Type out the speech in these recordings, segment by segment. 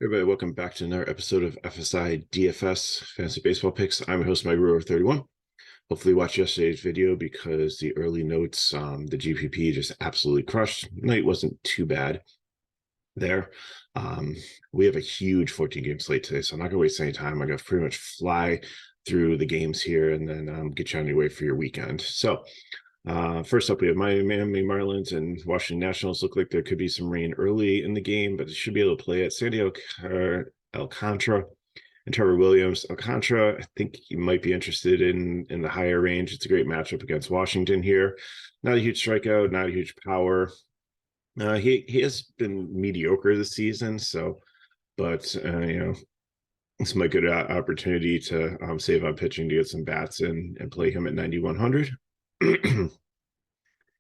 Everybody, welcome back to another episode of FSi DFS Fantasy Baseball Picks. I'm your host, Mike Brewer, 31. Hopefully, you watched yesterday's video because the early notes, the GPP just absolutely crushed. Night wasn't too bad there. We have a huge 14-game slate today, so I'm not going to waste any time. I'm going to pretty much fly through the games here and then get you on your way for your weekend. So, first up, we have Miami Marlins and Washington Nationals. Look like there could be some rain early in the game, but it should be able to play it. Sandy Alcantara and Trevor Williams. Alcantara, I think you might be interested in the higher range. It's a great matchup against Washington here. Not a huge strikeout, not a huge power. He has been mediocre this season, but it's my good opportunity to save on pitching to get some bats in and play him at 9,100.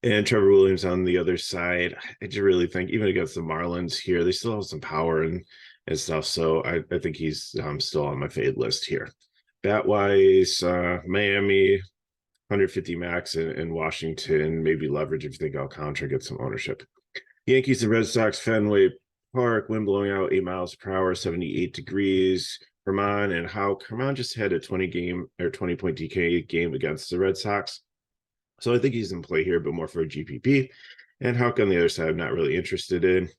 And Trevor Williams on the other side, I just really think even against the Marlins here, they still have some power and stuff. So I think he's still on my fade list here. Bat wise, Miami, 150 max, and Washington, maybe leverage if you think Alcantara gets some ownership. Yankees and Red Sox, Fenway Park, wind blowing out 8 miles per hour, 78 degrees. Herman just had a 20-point DK game against the Red Sox. So I think he's in play here, but more for a GPP. And Houck on the other side, I'm not really interested in.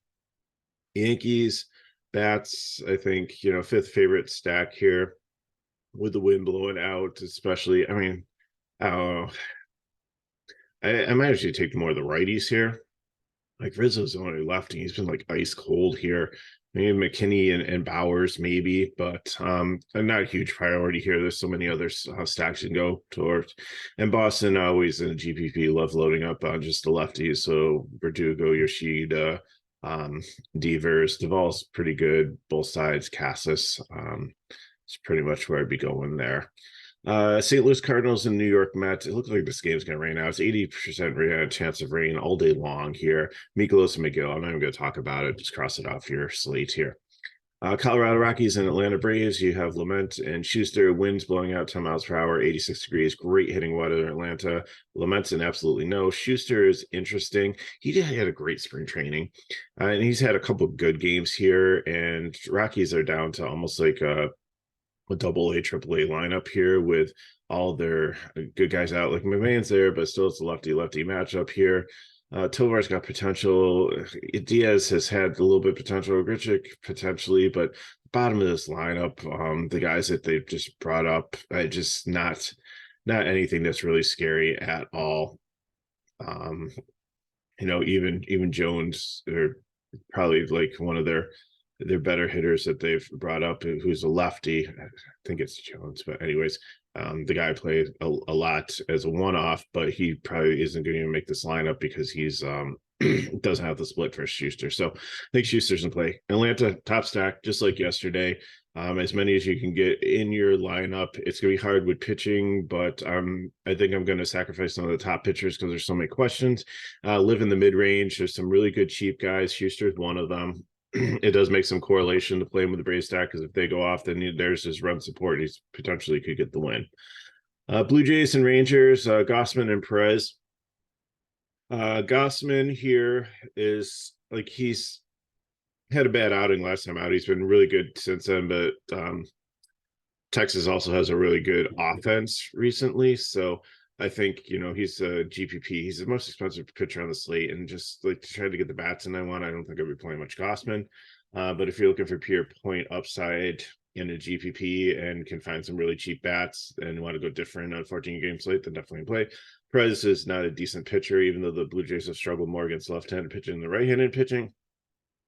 Yankees, bats, I think, fifth favorite stack here with the wind blowing out, especially. I mean, I don't know. I might actually take more of the righties here. Like Rizzo's the only lefty. He's been like ice cold here. Maybe McKinney and Bowers, maybe, but I'm not a huge priority here. There's so many other stacks you can go towards. And Boston always in GPP love loading up on just the lefties. So Verdugo, Yoshida, Devers, Duvall's pretty good. Both sides, Cassis. It's pretty much where I'd be going there. St. Louis Cardinals and New York Mets. It looks like this game's going to rain out. It's 80% chance of rain all day long here. Mikolas and McGill. I'm not even going to talk about it. Just cross it off your slate here. Colorado Rockies and Atlanta Braves. You have Lament and Schuster. Winds blowing out 10 miles per hour, 86 degrees. Great hitting weather in Atlanta. Lament's an absolutely no. Schuster is interesting. He had a great spring training, and he's had a couple of good games here. And Rockies are down to almost like a double A, triple A lineup here with all their good guys out. Like McMahon's there, but still it's a lefty-lefty matchup here. Tovar's got potential. Diaz has had a little bit of potential. Grichuk potentially, but bottom of this lineup, the guys that they've just brought up, just not anything that's really scary at all. Even Jones, or probably like one of their better hitters that they've brought up, who's a lefty. I think it's Jones, but anyways, the guy played a lot as a one-off, but he probably isn't going to make this lineup because he's doesn't have the split for Schuster. So I think Schuster's in play. Atlanta top stack, just like yesterday. As many as you can get in your lineup. It's going to be hard with pitching, but I think I'm going to sacrifice some of the top pitchers because there's so many questions. Live in the mid-range. There's some really good cheap guys. Schuster's one of them. It does make some correlation to playing with the Braves stack, because if they go off, then there's his run support. He's potentially could get the win. Blue Jays and Rangers, Gossman and Perez. Gossman here is like, he's had a bad outing last time out. He's been really good since then, but Texas also has a really good offense recently. So I think, he's a GPP. He's the most expensive pitcher on the slate, and just like to try to get the bats in I want, I don't think I'll be playing much Gossman. But if you're looking for pure point upside in a GPP and can find some really cheap bats and want to go different on 14-game slate, then definitely play. Perez is not a decent pitcher, even though the Blue Jays have struggled more against left-handed pitching than the right-handed pitching.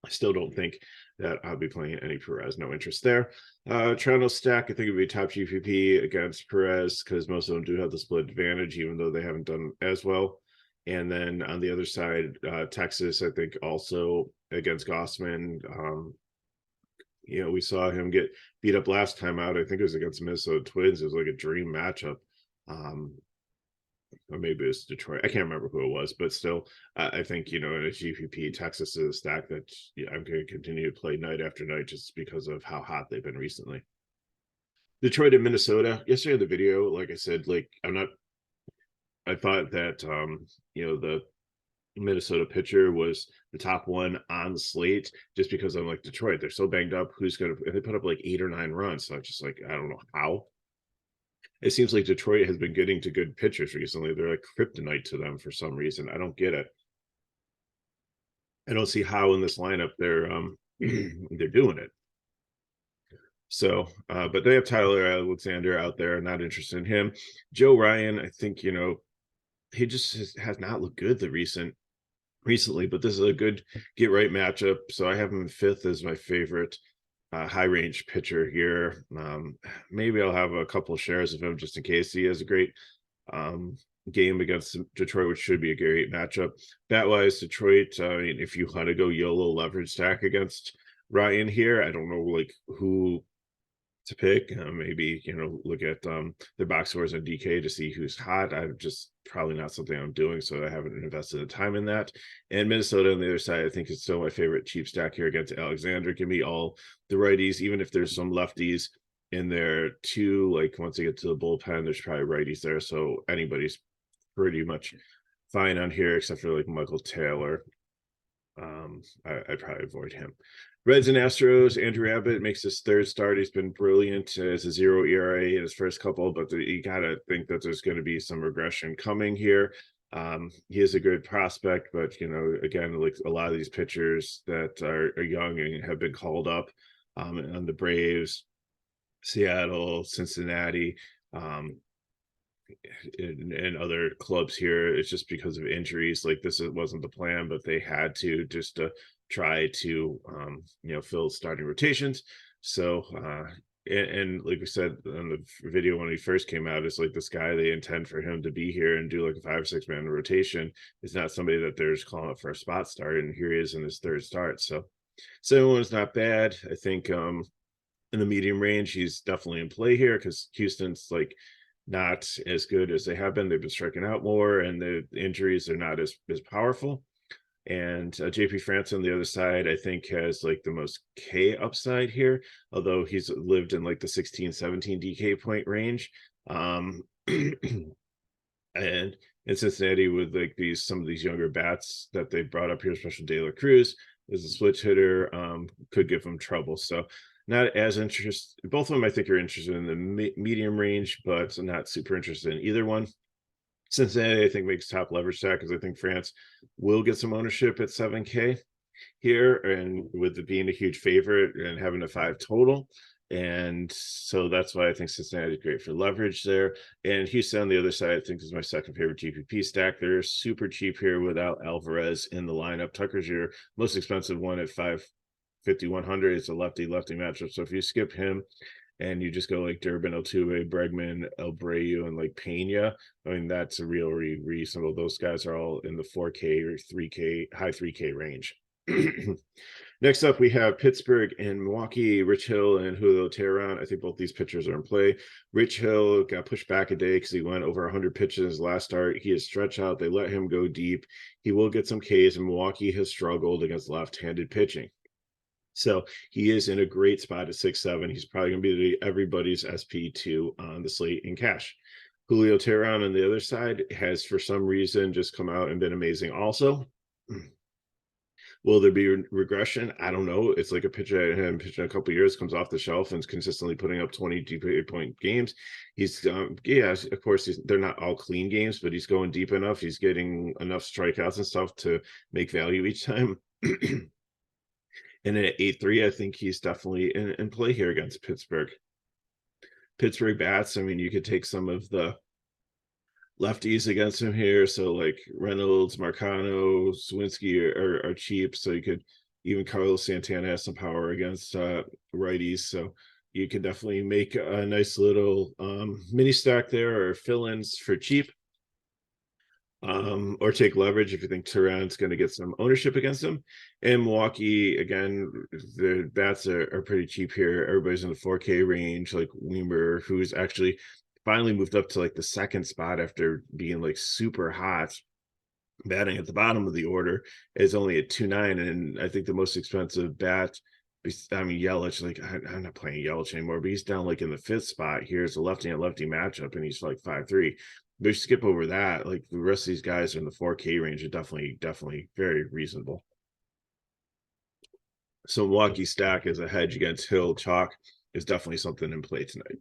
I still don't think that I'll be playing any Perez. No interest there. Toronto stack, I think it would be top GPP against Perez, because most of them do have the split advantage, even though they haven't done as well. And then on the other side, Texas, I think also against Gossman. We saw him get beat up last time out. I think it was against Minnesota Twins. It was like a dream matchup. Or maybe it was Detroit. I can't remember who it was, but still, I think, in a GPP, Texas is a stack that I'm going to continue to play night after night just because of how hot they've been recently. Detroit and Minnesota. Yesterday in the video, like I said, I thought that, the Minnesota pitcher was the top one on the slate, just because I'm like, Detroit, they're so banged up. Who's gonna, they put up like 8 or 9 runs. So I'm just like, I don't know how. It seems like Detroit has been getting to good pitchers recently. They're like kryptonite to them for some reason. I don't get it. I don't see how in this lineup they're they're doing it. So, but they have Tyler Alexander out there. Not interested in him. Joe Ryan, I think, he just has not looked good recently, but this is a good get right matchup. So I have him in fifth as my favorite high range pitcher here. Maybe I'll have a couple of shares of him just in case he has a great game against Detroit, which should be a great matchup. Bat wise, Detroit, I mean, if you want to go YOLO leverage stack against Ryan here, I don't know like who to pick. Maybe look at their box scores on DK to see who's hot. I'm just probably not something I'm doing, so I haven't invested the time in that. And Minnesota on the other side, I think is still my favorite cheap stack here against Alexander. Give me all the righties, even if there's some lefties in there too. Like once they get to the bullpen, there's probably righties there, so anybody's pretty much fine on here except for like Michael Taylor. I'd probably avoid him. Reds and Astros, Andrew Abbott makes his third start. He's been brilliant as a 0 ERA in his first couple, but you got to think that there's going to be some regression coming here. He is a good prospect, but, again, like a lot of these pitchers that are young and have been called up on the Braves, Seattle, Cincinnati, and other clubs here, it's just because of injuries. Like this wasn't the plan, but they had to just to try to fill starting rotations. So and like we said on the video when he first came out, it's like this guy, they intend for him to be here and do like a 5 or 6 man rotation. It's not somebody that they're just calling up for a spot start, and here he is in his third start. So second one's not bad. I think in the medium range, he's definitely in play here because Houston's like not as good as they have been. They've been striking out more, and the injuries are not as powerful. And JP France on the other side, I think, has like the most K upside here, although he's lived in like the 16-17 DK point range. And in Cincinnati, with like some of these younger bats that they brought up here, especially De La Cruz as a switch hitter, could give them trouble. So not as interested. Both of them, I think, are interested in the medium range, but not super interested in either one. Cincinnati, I think, makes top leverage stack because I think France will get some ownership at 7K here, and with it being a huge favorite and having a 5 total. And so that's why I think Cincinnati is great for leverage there. And Houston on the other side, I think, is my second favorite GPP stack. They're super cheap here without Alvarez in the lineup. Tucker's your most expensive one at 5,100. It's a lefty matchup. So if you skip him and you just go like Durbin, Altuve, Bregman, Abreu, and like Pena, I mean, that's a real reasonable. Those guys are all in the 4K or 3K, high 3K range. Next up, we have Pittsburgh and Milwaukee, Rich Hill and Julio Teheran. I think both these pitchers are in play. Rich Hill got pushed back a day because he went over 100 pitches his last start. He has stretched out. They let him go deep. He will get some Ks, and Milwaukee has struggled against left-handed pitching. So he is in a great spot at 6'7". He's probably going to be everybody's SP2 on the slate in cash. Julio Teheran on the other side has, for some reason, just come out and been amazing also. Will there be regression? I don't know. It's like a pitcher I hadn't pitched in a couple of years, comes off the shelf and is consistently putting up 20 point games. He's, of course, they're not all clean games, but he's going deep enough. He's getting enough strikeouts and stuff to make value each time. And at 8-3, I think he's definitely in play here against Pittsburgh. Pittsburgh bats, I mean, you could take some of the lefties against him here. So like Reynolds, Marcano, Swinski are cheap. So you could, even Carlos Santana has some power against righties. So you could definitely make a nice little mini stack there, or fill-ins for cheap. Or take leverage if you think Teheran's going to get some ownership against him. And Milwaukee, again, the bats are pretty cheap here. Everybody's in the 4K range, like Weimer, who's actually finally moved up to like the second spot after being like super hot, batting at the bottom of the order, is only at 2.9. And I think the most expensive bat, I mean, Yelich, like I'm not playing Yelich anymore, but he's down like in the 5th spot. Here's a lefty and lefty matchup, and he's like 5'3". But if you skip over that, like the rest of these guys are in the 4K range are definitely very reasonable. So Milwaukee stack as a hedge against Hill chalk is definitely something in play tonight.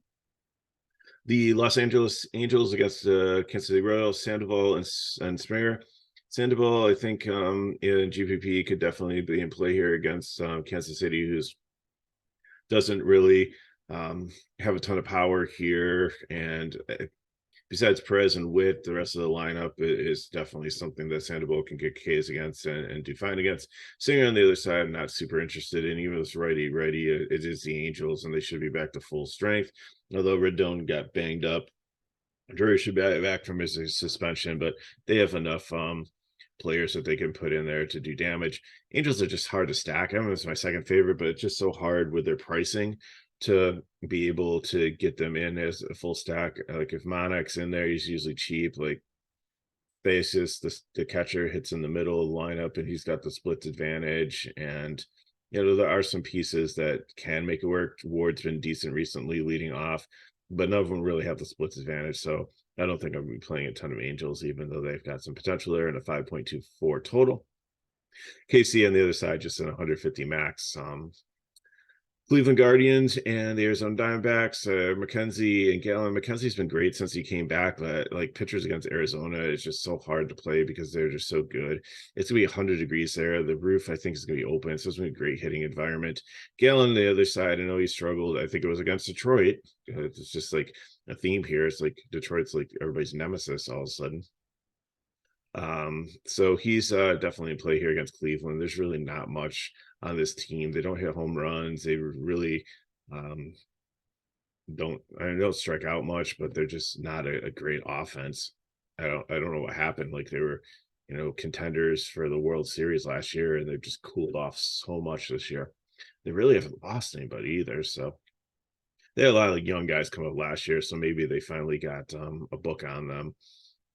The Los Angeles Angels against Kansas City Royals, Sandoval and Springer. Sandoval, I think in GPP could definitely be in play here against Kansas City, who's doesn't really have a ton of power here. And besides Perez and Witt, the rest of the lineup is definitely something that Sandoval can get Ks against and do fine against. Singer on the other side, I'm not super interested in. Even if it's righty, it is the Angels, and they should be back to full strength. Although Rendon got banged up, Drury should be back from his suspension, but they have enough players that they can put in there to do damage. Angels are just hard to stack. I don't know if it's my second favorite, but it's just so hard with their pricing to be able to get them in as a full stack. Like if Monarch's in there, he's usually cheap. Like Basis, the catcher hits in the middle of the lineup and he's got the splits advantage. And there are some pieces that can make it work. Ward's been decent recently leading off, but none of them really have the splits advantage. So I don't think I'm going to be playing a ton of Angels, even though they've got some potential there and a 5.24 total. KC on the other side, just in 150 max. Cleveland Guardians and the Arizona Diamondbacks, McKenzie and Gallen. McKenzie's been great since he came back, but like pitchers against Arizona is just so hard to play because they're just so good. It's gonna be 100 degrees there. The roof, I think, is gonna be open, so it's gonna be a great hitting environment. Gallen, the other side, I know he struggled. I think it was against Detroit. It's just like a theme here. It's like Detroit's like everybody's nemesis all of a sudden. So he's definitely in play here against Cleveland. There's really not much on this team. They don't hit home runs. They really don't strike out much, but they're just not a great offense. I don't know what happened. Like they were, contenders for the World Series last year, and they've just cooled off so much this year. They really haven't lost anybody either. So they had a lot of young guys come up last year, so maybe they finally got a book on them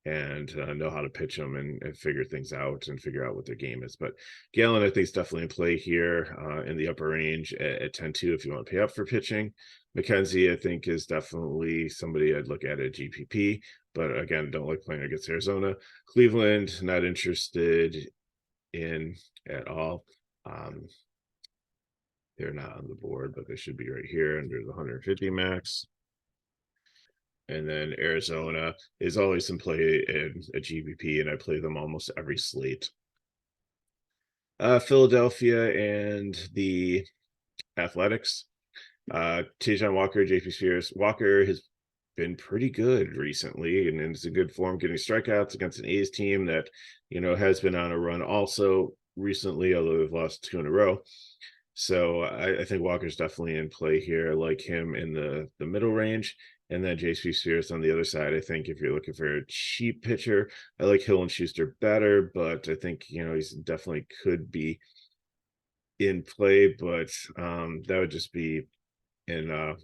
and know how to pitch them and figure things out and figure out what their game is. But Galen, I think, is definitely in play here in the upper range at 10-2 if you want to pay up for pitching. McKenzie, I think, is definitely somebody I'd look at GPP, but again, don't like playing against Arizona. Cleveland, not interested in at all. They're not on the board, but they should be right here under the 150 max. And then Arizona is always in play in a GPP, and I play them almost every slate. Philadelphia and the Athletics. Tajon Walker, JP Spears. Walker has been pretty good recently, and it's a good form getting strikeouts against an A's team that, has been on a run also recently, although they've lost 2 in a row. So I think Walker's definitely in play here. I like him in the middle range. And then JP Spears on the other side. I think if you're looking for a cheap pitcher, I like Hill and Schuster better, but I think, he's definitely could be in play, but that would just be in a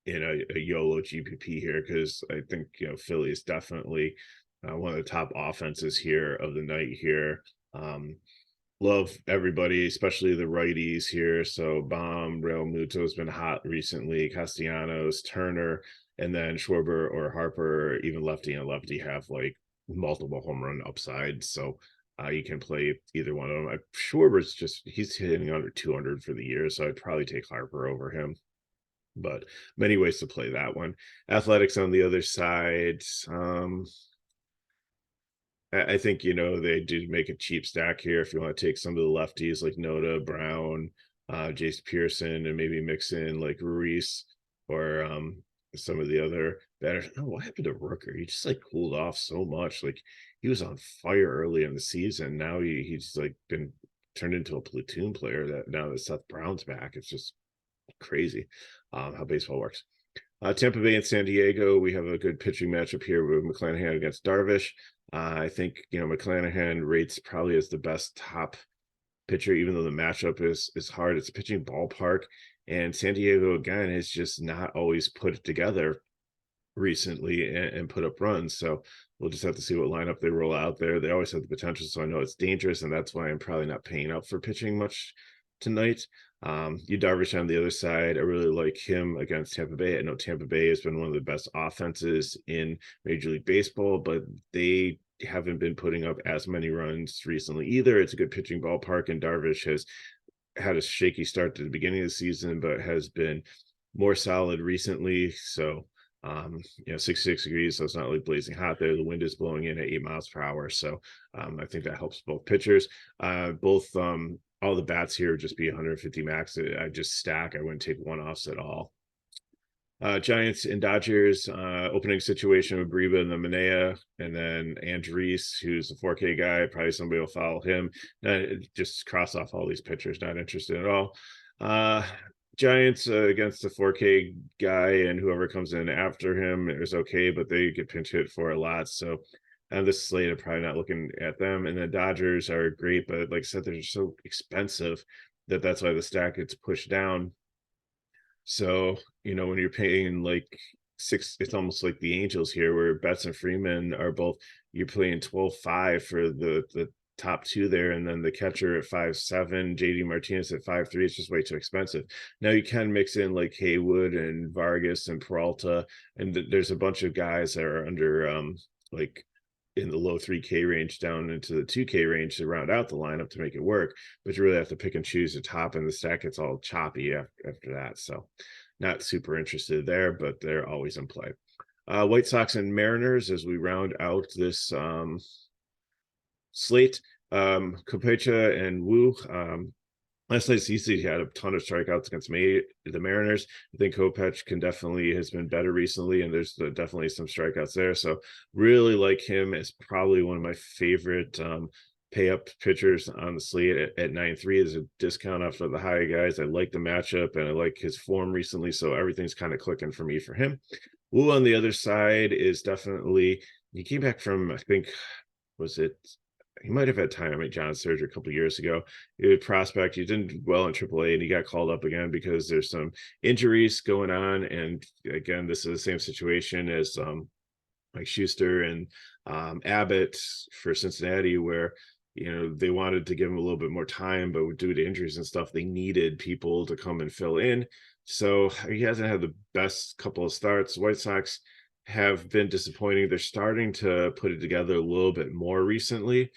YOLO GPP here, because I think, Philly is definitely one of the top offenses here of the night here. Love everybody, especially the righties here. So Baum, Real Muto has been hot recently. Castellanos, Turner, and then Schwarber or Harper, even lefty and lefty have like multiple home run upsides. So you can play either one of them. Schwarber's he's hitting under 200 for the year, so I'd probably take Harper over him. But many ways to play that one. Athletics on the other side. I think, they do make a cheap stack here if you want to take some of the lefties like Noda, Brown, Jace Pearson, and maybe mix in like Ruiz or some of the other better. Oh, what happened to Rooker? He just like cooled off so much. Like he was on fire early in the season. Now he's like been turned into a platoon player that now that Seth Brown's back. It's just crazy how baseball works. Tampa Bay and San Diego, we have a good pitching matchup here with McClanahan against Darvish. I think, McClanahan rates probably as the best top pitcher, even though the matchup is hard. It's a pitching ballpark, and San Diego, again, has just not always put it together recently and put up runs. So we'll just have to see what lineup they roll out there. They always have the potential, so I know it's dangerous, and that's why I'm probably not paying up for pitching much tonight. You Darvish on the other side. I really like him against Tampa Bay. I know Tampa Bay has been one of the best offenses in Major League Baseball, but they haven't been putting up as many runs recently either. It's a good pitching ballpark, and Darvish has had a shaky start to the beginning of the season, but has been more solid recently. So, 66 degrees, so it's not like blazing hot there. The wind is blowing in at 8 miles per hour. So, I think that helps both pitchers. Both all the bats here just be 150 max. I just stack. I wouldn't take one offs at all. Giants and Dodgers, opening situation with Griba and the Manea, and then Andrees, who's a 4K guy. Probably somebody will follow him. Just cross off all these pitchers, not interested at all. Giants against the 4K guy, and whoever comes in after him is okay, but they get pinch hit for a lot. So on this slate, I'm probably not looking at them. And the Dodgers are great, but like I said, they're so expensive that's why the stack gets pushed down. So, when you're paying like six, it's almost like the Angels here, where Betts and Freeman are both, you're playing 12.5 for the top two there, and then the catcher at 5.7, JD Martinez at 5.3. It's just way too expensive. Now you can mix in like Haywood and Vargas and Peralta, and there's a bunch of guys that are under like in the low 3K range down into the 2K range to round out the lineup to make it work. But you really have to pick and choose the top, and the stack gets all choppy after that. So not super interested there, but they're always in play. White Sox and Mariners as we round out this slate. Kopecha and Wu. Last night, CC had a ton of strikeouts against the Mariners. I think Kopech has been better recently, and there's definitely some strikeouts there. So really like him as probably one of my favorite pay up pitchers on the slate at 9.3 as a discount off of the high guys. I like the matchup, and I like his form recently, so everything's kind of clicking for me for him. Wu on the other side is definitely, he came back from, I think, he might have had Tommy John surgery a couple of years ago. He was a prospect. He didn't do well in AAA, and he got called up again because there's some injuries going on. And again, this is the same situation as Mike Schuster and Abbott for Cincinnati, where they wanted to give him a little bit more time, but due to injuries and stuff, they needed people to come and fill in. So he hasn't had the best couple of starts. White Sox have been disappointing. They're starting to put it together a little bit more recently.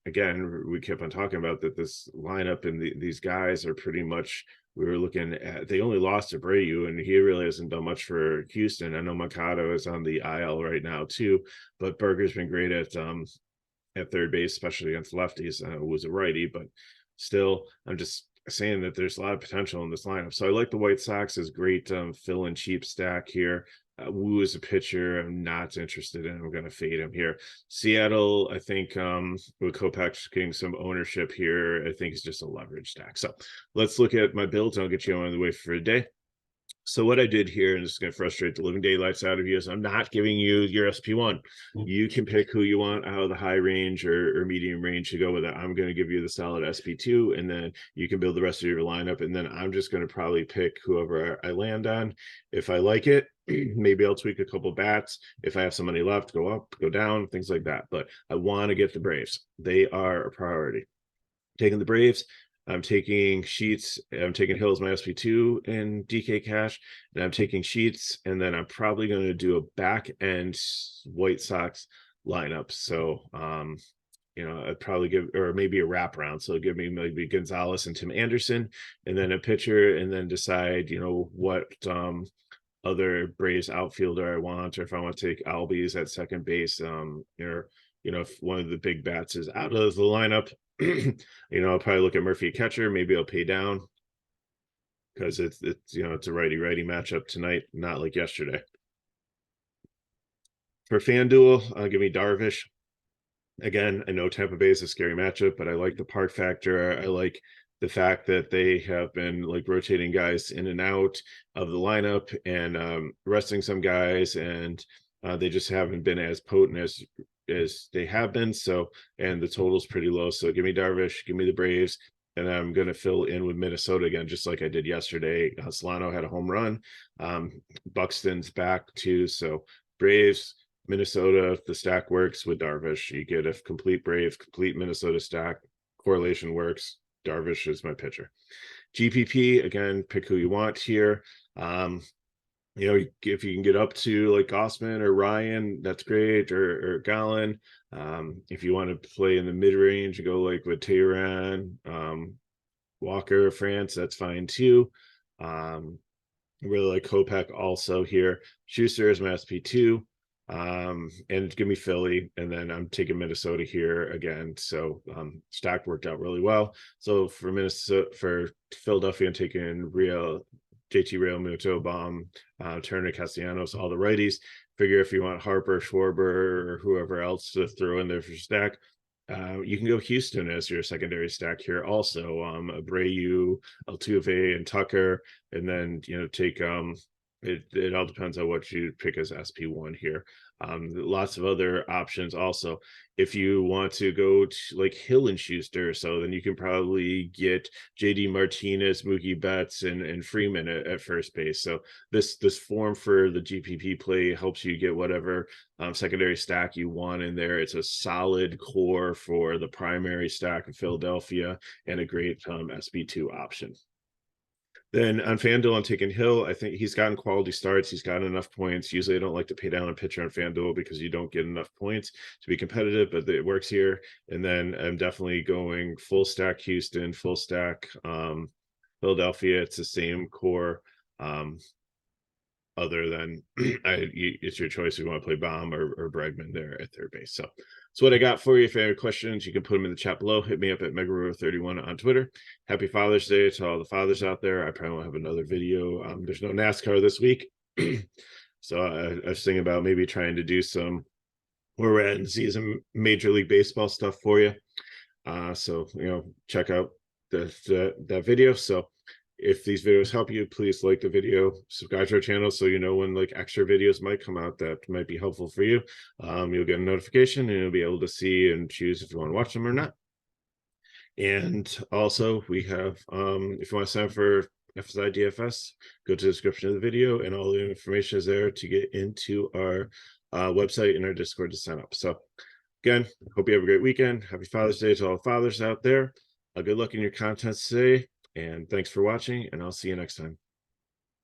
Again, we kept on talking about that this lineup and these guys are pretty much, we were looking at, they only lost to Abreu, and he really hasn't done much for Houston. I know Mercado is on the IL right now too, but Berger's been great at third base, especially against lefties. Was a righty, but still, I'm just saying that there's a lot of potential in this lineup. So I like the White Sox as great fill-in cheap stack here. Wu is a pitcher I'm not interested in. I'm going to fade him here. Seattle, I think with Kopech getting some ownership here, I think is just a leverage stack. So let's look at my builds. I'll get you on the way for a day. So what I did here, and this is going to frustrate the living daylights out of you, is I'm not giving you your SP1. You can pick who you want out of the high range or medium range to go with it. I'm going to give you the solid SP2, and then you can build the rest of your lineup. And then I'm just going to probably pick whoever I land on. If I like it, maybe I'll tweak a couple bats. If I have some money left, go up, go down, things like that. But I want to get the Braves. They are a priority. Taking the Braves. I'm taking Sheets. I'm taking Hill as my SP2 in DK cash, and I'm taking Sheets, and then I'm probably going to do a back end White Sox lineup. So, I'd probably give, or maybe a wraparound. So give me maybe Gonzalez and Tim Anderson, and then a pitcher, and then decide, what other Braves outfielder I want, or if I want to take Albies at second base, if one of the big bats is out of the lineup. I'll probably look at Murphy catcher. Maybe I'll pay down because it's a righty matchup tonight, not like yesterday. For FanDuel, give me Darvish. Again, I know Tampa Bay is a scary matchup, but I like the park factor. I like the fact that they have been like rotating guys in and out of the lineup and resting some guys, and they just haven't been as potent as they have been. So, and the total's pretty low. So give me Darvish, give me the Braves, and I'm going to fill in with Minnesota again, just like I did yesterday. Solano had a home run. Buxton's back too. So Braves, Minnesota, the stack works with Darvish. You get a complete Braves, complete Minnesota stack. Correlation works. Darvish is my pitcher. GPP, again, pick who you want here. You know, if you can get up to like Gossman or Ryan, that's great, or Gallen. If you want to play in the mid-range, go like with Tehran, Walker, France, that's fine too. I really like Kopech also here. Schuster is my SP2. And give me Philly, and then I'm taking Minnesota here again. So stack worked out really well. So for Philadelphia, I'm taking JT Real, Muto, Baum, Turner, Castellanos, all the righties. Figure if you want Harper, Schwarber, or whoever else to throw in there for stack, you can go Houston as your secondary stack here. Also, Abreu, Altuve, and Tucker, and then take it all depends on what you pick as SP1 here. Lots of other options also. If you want to go to like Hill and Schuster, so then you can probably get JD Martinez, Mookie Betts, and Freeman at first base. So this form for the GPP play helps you get whatever secondary stack you want in there. It's a solid core for the primary stack of Philadelphia and a great SP2 option. Then on FanDuel, I'm taking Hill. I think he's gotten quality starts. He's gotten enough points. Usually I don't like to pay down a pitcher on FanDuel because you don't get enough points to be competitive, but it works here. And then I'm definitely going full stack Houston, full stack Philadelphia. It's the same core. Other than it's your choice if you want to play Baum or Bregman there at third base. So what I got for you. If you have any questions, you can put them in the chat below. Hit me up at Megaruro31 on Twitter. Happy Father's Day to all the fathers out there. I probably won't have another video. There's no NASCAR this week. So I was thinking about maybe trying to do some where we're at in season Major League Baseball stuff for you. So check out that video. So if these videos help you, please like the video, subscribe to our channel so you know when like extra videos might come out that might be helpful for you. You'll get a notification and you'll be able to see and choose if you want to watch them or not. And also we have if you want to sign up for FSi DFS, go to the description of the video and all the information is there to get into our website and our Discord to sign up. So again, hope you have a great weekend. Happy Father's Day to all the fathers out there. Good luck in your content today. And thanks for watching, and I'll see you next time.